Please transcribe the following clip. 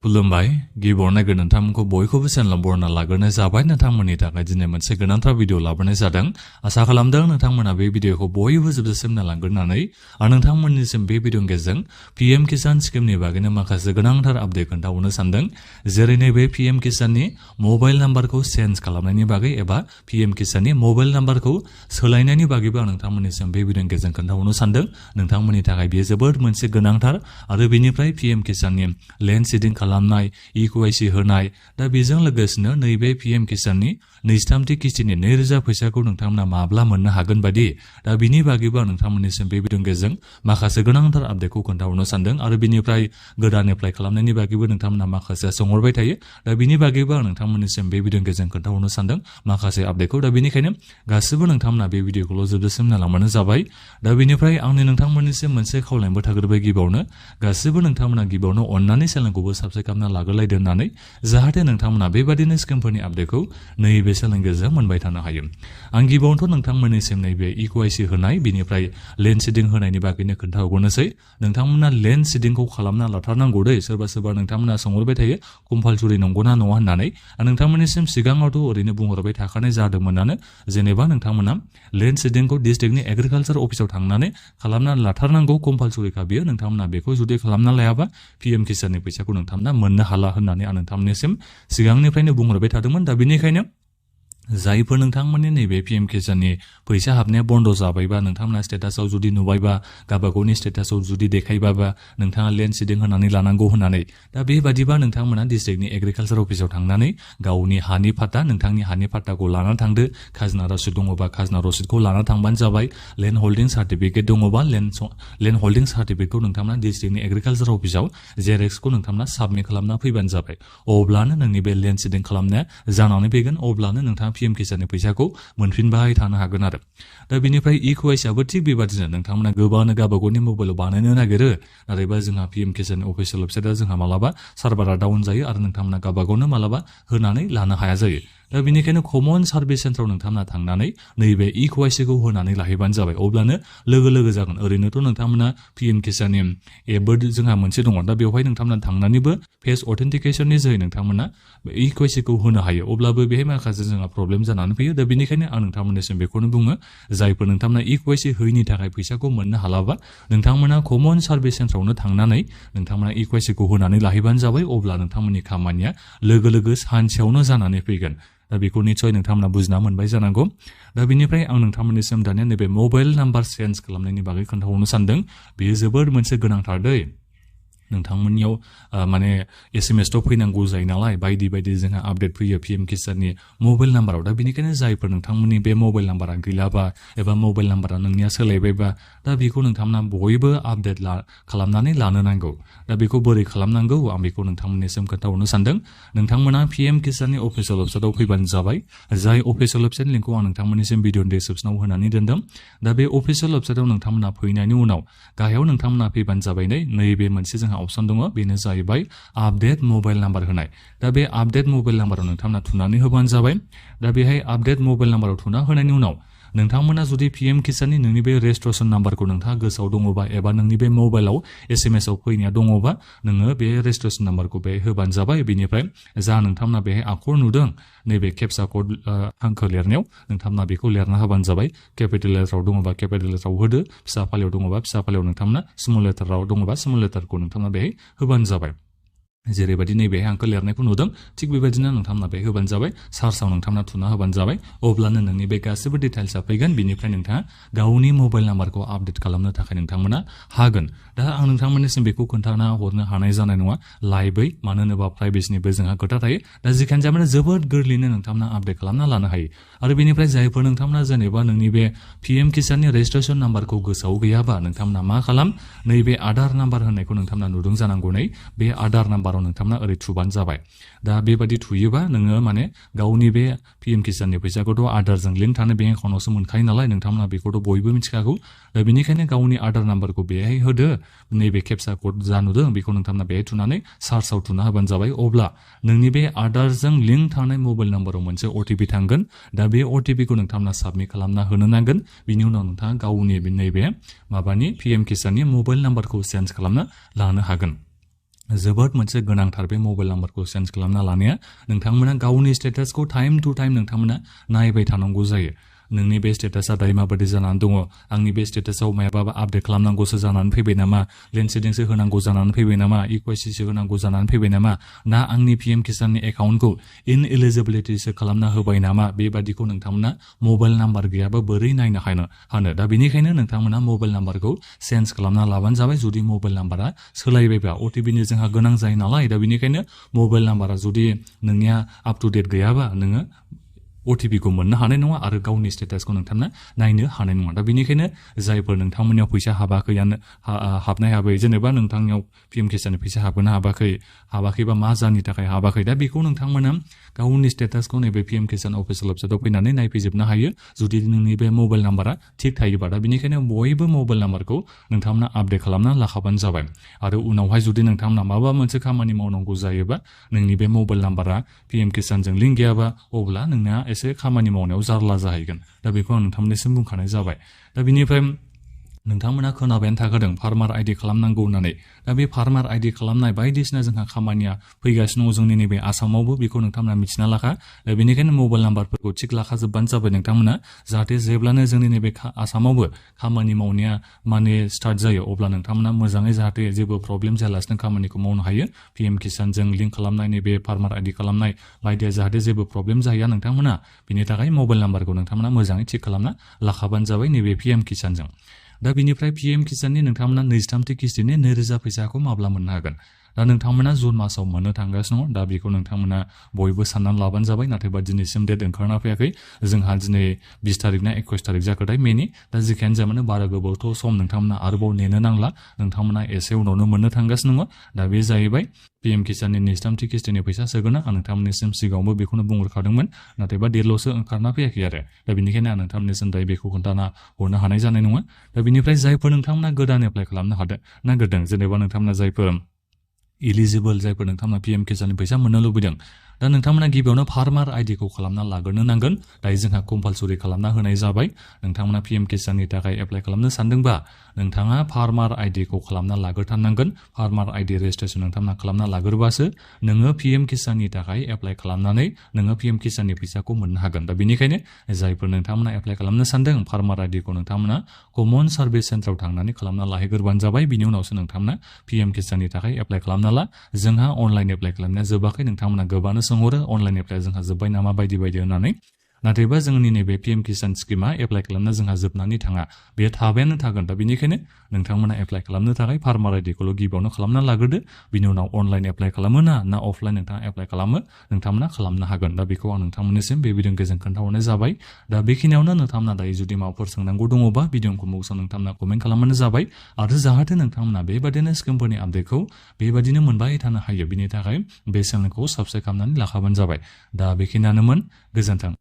खुलुमबाय गिबियावनो नोंथांमोनखौ बयखौबो चेनेलाव बरायना लाग्रोनाय जाबाय। नोंथांमोननि थाखाय दिनै मोनसे गोनांथार भिडिअ लाबोनाय जादों। आसा खालामदों नोंथांमोना बे भिडिअखौ बयबो जोबजासिम नायलांग्रोनानै आं नोंथांमोननिसिम बे भिडिअनि गेजेरजों पीएम किसान स्किमनि बागैनो माखासे गोनांथार आपडेट खोन्थाहरनो सानदों। जेरै नैबे पीएम किसाननि मबाइल नाम्बारखौ चेन्ज खालामनायनि बागै एबा पीएम किसाननि मबाइल नाम्बारखौ सोलायनायनि बागैबो आं नोंथांमोननिसिम बे भिडिअनि गेजेरजों खोन्थाहरनो सानदों। नोंथांमोननि थाखाय बेयो जोबोद मोनसे गोनांथार आरो बेनिफ्राय पीएम किसाननि लेन्ड सिडिं खालामनाय इक्यूआईसी होनाय दा बेजों लोगोसेनो नैबे पीएम किसाननि नैजिथामथि किस्तिनि 2000 फैसाखौ नोंथांमोना माब्ला मोननो हागोन बादि दा बिनि बागैबो आं नोंथांमोननिसिम बे भिडिअनि गेजेरजों माखासे गोनांथार आपडेटखौ खोन्थाहरनो सानदों आरो बिनिफ्राय गोदान एप्लाइ खालामनायनि बागैबो नोंथांमोना माखासे सोंहरबाय थायो। दा बिनि बागैबो आं नोंथांमोननिसिम बे भिडिअनि गेजेरजों खोन्थाहरनो सानदों माखासे आपडेटखौ। दा बेनिखायनो गासिबो नोंथांमोना बे भिडिअखौल' जोबजासिम नायलांबानो जाबाय। दा बेनिफ्राय आंनि नोंथांमोननिसिम मोनसे खावलायनायबो थाग्रोबाय गिबियावनो गासिबो नोंथांमोना गिबियावनो अननानै चेनेलखौबो साबस्क्राइब खालामना लाग्रोलायदो होननानै जाहाथे नोंथांमोना बेबादिनो स्किमफोरनि आपडेटखौ नैबे चेनेलनि गेजेरजों मोनबाय थानो हायो। आं गिबियावनोथ' नोंथांमोननिसिम नैबे इक्यूआईसी होनाय बिनिफ्राय लेन्ड सिडिं होनायनि बागैनो खोन्थाहरनोसै। नोंथांमोना लेन्ड सिडिंखौ खालामना लाथारनांगौ दै। सोरबा नोंथांमोना सोंहरबाय थायो कम्पालसरि नंगौना नङा होननानै। नोंथांमोननिसिम सिगाङावथ' ओरैनो बुंहरबाय थाखानाय जादोंमोनानो जेनेबा नोंथांमोना लेन्ड सिडिंखौ डिस्ट्रिक्टनि एग्रिकालचार अफिसाव थांनानै खालामना लाथारनांगौ कम्पालसरिखा बियो। नोंथांमोना बेखौ जुदि खालामना लायाबा पीएम किसाननि फैसाखौ नोंथांमोना मोननो हाला होननानै आं नोंथांमोननिसिम सिगांनिफ्रायनो बुंहरबाय थादोंमोन। दा बेनिखायनो जायफोर नोंथांमोननि नैबे पीएम किसाननि फैसा हाबनाया बन्द जाबायबा नोंथांमोना स्टेटासआव जुदि नुबायबा गावबागावनि स्टेटासआव जुदि देखायबाबा नोंथाङा लेन्ड सिडिं होनानै लानांगौ होननानै दा बेबादिबा नोंथांमोना डिस्ट्रिक्टनि एग्रिकालचार अफिसाव थांनानै गावनि हानि फाट्टा नोंथांनि हानि फाट्टाखौ लानानै थांदो। खाजोना रसिद दङबा खाजोना रसिदखौ लाना थांबानो जाबाय। लेन्ड होल्डिं सार्टिफिकेट दङबा लेन्ड होल्डिं सार्टिफिकेटखौ नोंथांमोना डिस्ट्रिक्टनि एग्रिकालचार अफिसाव जेरेक्सखौ नोंथांमोना साबमिट खालामना फैबानो जाबाय। अब्लानो नोंनि बे लेन्ड सिडिं खालामनाया जानानै फैगोन। अब्लानो नोंथाङा पीएम किसाननि फैसाखौ मोनफिनबाय थानो हागोन आरो। दा बेनिफ्राय इक्यूआईसीआबो थिग बेबादिनो नोंथांमोना गोबाङानो गावबागावनि मबाइलाव बानायनो नागिरो नाथायबा जोंहा पीएम किसाननि अफिसियेल वेबसाइटआ जोंहा मालाबा सार्भारा डाउन जायो आरो नोंथांमोना गावबागावनो मालाबा होनानै लानो हाया जायो। दा बेनिखायनो कमन सार्भिस सेन्टाराव नोंथांमोना थांनानै नैबे इक्यूआईसीखौ होनानै लाहैबानो जाबाय। अब्लानो लोगो जागोन। ओरैनोथ' नोंथांमोना पीएम किसाननि एपबो जोंहा मोनसे दङ। दा बेवहाय नोंथांमोना थांनानैबो फेस अथेन्टिकेसननि जोहै नोंथांमोना इक्यूआईसीखौ होनो हायो। अब्लाबो बेहाय माखासे जोंहा प्रब्लेम जानानै फैयो। दा बेनिखायनो आं नोंथांमोननिसिम बेखौनो बुङो जायफोर नोंथांमोना इक्यूआईसी होयैनि थाखाय फैसाखौ मोननो हालाबा नोंथांमोना कमन सार्भिस सेन्टारावनो थांनानै नोंथांमोना इक्यूआईसीखौ होनानै लाहैबानो जाबाय। अब्ला नोंथांमोननि खामानिया लोगो सानसेयावनो जानानै फैगोन। दा बेखौ निसय नोंथांमोना बुजिना मोनबाय जानांगौ। दा बेनिफ्राय आं नोंथांमोननिसिम दानिया नैबे मबाइल नाम्बार चेन्ज खालामनायनि बागै खोन्थाहरनो सानदों। बेयो जोबोद मोनसे गोनांथार दै। नोंथांमोननियाव माने एसएमएसथ' फैनांगौ जायो नालाय बायदि जोंहा आपडेट फैयो पीएम किसाननि मबाइल नाम्बाराव। दा बेनिखायनो जायफोर नोंथांमोननि बे मबाइल नाम्बारा गैलाबा एबा मबाइल नाम्बारा नोंनिया सोलायबायबा दा बेखौ नोंथांमोना बयबो आपडेट खालामनानै लानो नांगौ। दा बेखौ बोरै खालामनांगौ आं बेखौ नोंथांमोननिसिम खोन्थाहरनो सानदों। नोंथांमोना पीएम किसाननि अफिसियेल वेबसाइटआव फैबानो जाबाय। जाय अफिसियेल वेबसाइट लिंकखौ आं नोंथांमोननिसिम भिडिअनि डिसक्रिपसनाव होनानै दोनदों। दा बे अफिसियेल वेबसाइटआव नोंथांमोना फैनायनि उनाव गाहायाव नोंथांमोना फैबानो जाबाय। नैबे मोनसे जोंहा अपसन दङ बेनो जाहैबाय आपडेट मबाइल नाम्बार होनाय। दा बे आपडेट मबाइल नाम्बाराव नोंथांमोना थुनानै होबानो जाबाय। दा बेहाय आपडेट मबाइल नाम्बाराव थुना होनायनि उनाव नोंथांमोना जुदि पीएम किसाननि नोंनि बे रेजिस्ट्रेसन नाम्बारखौ नोंथाङा गोसोआव दङबा एबा नोंनि बे मबाइलाव एसएमएसआव फैनाया दङबा नोङो बे रेजिस्ट्रेसन नाम्बारखौ बेहाय होबानो जाबाय। बेनिफ्राय जा नोंथांमोना बेहाय आखर नुदों नैबे केपसा कड हांखो लिरनायाव नोंथांमोना बेखौ लिरना होबानो जाबाय। केपिटेल लेटाराव दङबा केपिटेल लेटाराव होदो। फिसा फालियाव दङबा फिसा फालियाव नोंथांमोना स्मल लेटाराव दङबा स्मल लेटारखौ नोंथांमोना बेहाय होबानो जाबाय। जेरैबायदि नैबे हांखो लिरनायखौ नुदों थिग बेबायदिनो नोंथांमोना बेहाय होबानो जाबाय। सार्चआव नोंथांमोना थुना होबानो जाबाय। अब्लानो नोंनि बे गासैबो डिटेल्सआ फैगोन। बिनिफ्राय नोंथाङा गावनि मबाइल नाम्बारखौ आपडेट खालामनो थाखाय नोंथांमोना हागोन। दा आं नोंथांमोननिसिम बेखौ खोन्थाना हरनो हानाय जानाय नङा लाइभै, मानो होनोबा प्राइभेसिनिबो जोंहा खोथा थायो। दा जिखियानो जाया जोबोद गोरलैयैनो नोंथांमोना आपडेट खालामना लानो हायो। आरो बेनिफ्राय जायफोर नोंथांमोना जेनेबा नोंनि बे पीएम किसाननि रेजिस्ट्रेसन नाम्बारखौ गोसोआव गैयाबा नोंथांमोना मा खालाम नैबे आधार नाम्बार होननायखौ नोंथांमोना नुदों जानांगौ। बे आधार नाम्बाराव नोंथांमोना ओरै थुबानो जाबाय। दा बेबायदि थुयोबा नोङो माने गावनि बे पीएम किसाननि फैसाखौथ' आधारजों लिंक थानाय बेंक एकाउन्टआवसो मोनखायो नालाय नोंथांमोना बेखौथ' बयबो मिथिखागौ। दा बेनिखायनो गावनि आधार नाम्बारखौ बेहाय होदो। नैबे केपसा कड जा नुदों बेखौ नोंथांमोना बेहाय थुनानै सार्चआव थुना होबानो जाबाय। अब्ला नोंनि बे आधारजों लिंक थानाय मबाइल नाम्बाराव मोनसे अटिपि थांगोन। दा बे अटिपिखौ नोंथांमोना साबमिट खालामना होनो नांगोन। बिनि उनाव नोंथाङा गावनि नैबे माबानि पीएम किसाननि मबाइल नाम्बारखौ चेन्ज खालामना लानो हागोन। जोबोद मोनसे गोनांथार बे मबाइल नाम्बारखौ चेन्ज खालामना लानाया नोंथांमोना गावनि स्टेटासखौ टाइम टु टाइम नोंथांमोना नायबाय थानांगौ जायो नोंनि बे स्टेटासा दायो माबायदि जानानै दङ आंनि बे स्टेटासाव मायाबा आपडेट खालामनांगौसो जानानै फैबाय नामा लेन्डसेडिंसो होनांगौ जानानै फैबाय नामा इक्वाइसिसो होनांगौ जानानै फैबाय नामा ना आंनि पिएम किसाननि एकाउन्टखौ इनएलिजिबिलिटिसो खालामना होबाय नामा बेबादिखौ नोंथांमोना मबाइल नाम्बार गैयाबा बोरै नायनो हानो दा बेनिखायनो नोंथांमोना मबाइल नाम्बारखौ चेन्ज खालामना लाबानो जाबाय जुदि मबाइल नाम्बारा सोलायबायबा अटिपिनि जोंहा गोनां जायो नालाय दा बेनिखायनो मबाइल नाम्बारा जुदि नोंनिया आप टु डेट गैयाबा नोङो अटिपिखौ मोननो हानाय नङा आरो गावनि स्टेटासखौ नोंथांमोना नायनो हानाय नङा दा बेनिखायनो जायफोर नोंथांमोननियाव फैसा हाबनाय हाबै जेनेबा नोंथांनियाव पिएम किसाननि फैसा हाबनो हाबाखैबा मा जाहोननि थाखाय हाबाखै दा बेखौ नोंथांमोना गावनि स्टेटासखौ नैबे पिएम किसान अफिसियेल वेबसाइटआव फैनानै नायफैजोबनो हायो जुदि नोंनि बे मबाइल नाम्बारा थिग थायोबा दा बेनिखायनो बयबो मबाइल नाम्बारखौ नोंथांमोना आपडेट खालामना लाखाबानो जाबाय आरो उनावहाय जुदि नोंथांमोना माबा मोनसे खामानि मावनांगौ जायोबा नोंनि बे मबाइल नाम्बारा पिएम किसानजों लिंक गैयाबा अब्ला नोंना एसे खामानि मावनायाव जारला जाहैगोन दा बेखौ आं नोंथांमोननिसिम बुंखानाय जाबाय दा बिनिफ्राय नोंथांमोना खोनाबायानो थाखादों फार्मार आइडि खालामनांगौ होननानै दा बे फार्मार आइडि खालामनाय बायदिसिना जोंहा खामानिया फैगासिनो दङ जोंनि नैबे आसामावबो बेखौ नोंथांमोना मिथिना लाखा दा बेनिखायनो मबाइल नाम्बारफोरखौ थिग लाखाजोबबानो जाबाय नोंथांमोना जाहाथे जेब्लानो जोंनि नैबे आसामावबो खामानि मावनाया स्टार्ट जायो अब्ला नोंथांमोना मोजाङै जाहाथे जेबो प्रब्लेम जायालासिनो खामानिखौ मावनो हायो पिएम किसानजों लिंक खालामनाय नैबे फार्मार आइडि खालामनाय बायदिया जाहाथे जेबो प्रब्लेम जाहैया नोंथांमोना बिनि थाखाय मबाइल नाम्बारखौ नोंथांमोना मोजाङै थिग खालामना लाखाबानो जाबाय नैबे पिएम किसानजों दा बिनिफ्राय पिएम किसाननि नोंथांमोना 23थि किस्तिनि 2000 फैसाखौ माब्ला मोननो हागोन दा नोंथांमोना जुन मासाव मोननो थांगासिनो दङ दा बेखौ नोंथांमोना बयबो साननानै लाबानो जाबाय नाथायबा दिनैसिम डेट ओंखारना फैयाखै जोंहा दिनै 20 तारिख ना 21 तारिख जाखोथाय मेनि दा जेखियानो जाया मानो बारा गोबावथ' सम नोंथांमोना आरोबाव नेनो नांला नोंथांमोना एसे उनावनो मोननो थांगासिनो दङ दा बे जाहैबाय पिएम किसाननि 23थि किस्तिनि फैसा सोगोना आं नोंथांमोननिसिम सिगाङावबो बेखौनो बुंहरखादोंमोन नाथायबा डेटल'सो ओंखारना फैयाखै आरो दा बेनिखायनो आं नोंथांमोननिसिम दायो बेखौ खोन्थाना हरनो हानाय जानाय नङा दा बेनिफ्राय जायफोर नोंथांमोना गोदान एप्लाइ खालामनो नागिरदों जेनेबा नोंथांमोना जायफोर इलिजिबल जायफोर नोंथांमोना पिएम किसाननि फैसा मोननो लुबैदों दा नोंथांमोना गिबियावनो फार्मार आइडिखौ खालामना लाग्रोनो नांगोन दायो जोंहा कम्पालसरि खालामना होनाय जाबाय नोंथांमोना पिएम किसाननि थाखाय एप्लाइ खालामनो सानदोंबा नोंथाङा फार्मार आइडिखौ खालामना लाग्रोथारनांगोन फार्मार आइडि रेजिस्ट्रेसन नोंथांमोना खालामना लाग्रोबासो नोङो पिएम किसाननि थाखाय एप्लाइ खालामनानै नोङो पिएम किसाननि फैसाखौ मोननो हागोन दा बेनिखायनो जायफोर नोंथांमोना एप्लाइ खालामनो सानदों फार्मार आइडिखौ नोंथांमोना कमन सार्भिस सेन्टाराव थांनानै खालामना लाहैग्रोबानो जाबाय बिनि उनावसो नोंथांमोना पिएम किसाननि थाखाय एप्लाइ खालामना ला जोंहा अनलाइन एप्लाइ खालामनाया जोबाखै नोंथांमोना गोबानो सोंहरो अनलाइन एप्लाइ जोंहा जोब्बाय नामा बायदि होननानै नाथायबा जोंनि नैबे पिएम किसान स्किमा एप्लाइ खालामना जोंहा जोबनानै थाङा बे थाबायानो थागोन दा बेनिखायनो नोंथांमोना एप्लाइ खालामनो थाखाय फार्मार आइडिखौल' गिबियावनो खालामना लाग्रोदो बिनि उनाव अनलाइन एप्लाइ खालामो ना अफलाइन नोंथाङा एप्लाइ खालामो नोंथांमोना खालामनो हागोन दा बेखौ आं नोंथांमोननिसिम बे भिडिअनि गेजेरजों खोन्थाहरनाय जाबाय दा बेखिनियावनो नोंथांमोना दायो जुदि माबाफोर सोंनांगौ दङबा भिडिअखौ मुगसाव नोंथांमोना कमेन्ट खालामबानो जाबाय आरो जाहाथे नोंथांमोना बेबादिनो स्किमफोरनि आपडेटखौ बेबादिनो मोनबाय थानो हायो बिनि थाखाय बे चेनेलखौ साबस्क्राइब खालामनानै लाखाबानो जाबाय दा बेखिनियानोमोन गोजोन्थों